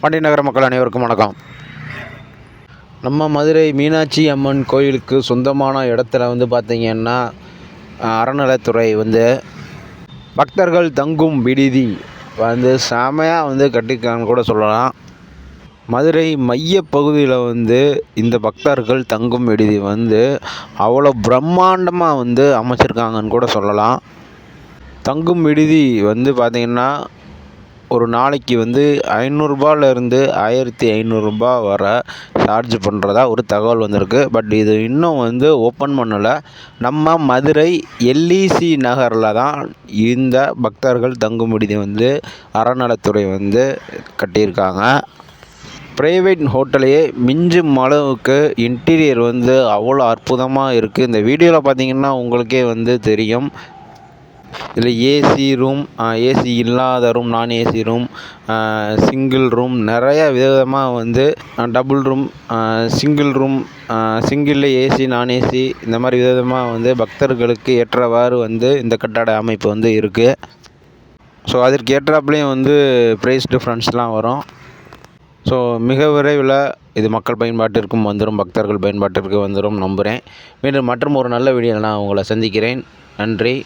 பாண்டி நகர மக்கள் அனைவருக்கும் வணக்கம். நம்ம மதுரை மீனாட்சி அம்மன் கோயிலுக்கு சொந்தமான இடத்துல பார்த்திங்கன்னா அறநிலைத்துறை பக்தர்கள் தங்கும் விடுதி செமையாக கட்டியிருக்காங்கன்னு கூட சொல்லலாம். மதுரை மையப்பகுதியில் இந்த பக்தர்கள் தங்கும் விடுதி அவ்வளோ பிரம்மாண்டமாக அமைச்சிருக்காங்கன்னு கூட சொல்லலாம். தங்கும் விடுதி பார்த்திங்கன்னா ஒரு நாளைக்கு 500ரூபாலேருந்து 1500 வரை சார்ஜ் பண்ணுறதா ஒரு தகவல் வந்திருக்கு. பட் இது இன்னும் ஓப்பன் பண்ணலை. நம்ம மதுரை எல்இசி நகரில் தான் இந்த பக்தர்கள் தங்கும் விடுதி அறநிலைத்துறை கட்டியிருக்காங்க. ப்ரைவேட் ஹோட்டலையே மிஞ்சும் அளவுக்கு இன்டீரியர் அவ்வளோ அற்புதமாக இருக்குது. இந்த வீடியோவில் பார்த்திங்கன்னா உங்களுக்கே தெரியும். இதில் ஏசி ரூம், ஏசி இல்லாத room, non AC room, single room, நிறையா விதவிதமாக டபுள் ரூம், சிங்கிள் ரூம், சிங்கிளில் ஏசி, நான் ஏசி, இந்த மாதிரி விதவிதமாக பக்தர்களுக்கு ஏற்றவாறு இந்த கட்டட அமைப்பு இருக்குது. ஸோ அதற்கு ஏற்றாப்புலேயும் ப்ரைஸ் டிஃப்ரென்ஸ்லாம் வரும். ஸோ மிக விரைவில் இது மக்கள் பயன்பாட்டிற்கும் வந்துடும், பக்தர்கள் பயன்பாட்டிற்கு வந்துடும் நம்புகிறேன். மீண்டும் மற்றும் ஒரு நல்ல வீடியோவில் நான் உங்களை சந்திக்கிறேன். நன்றி.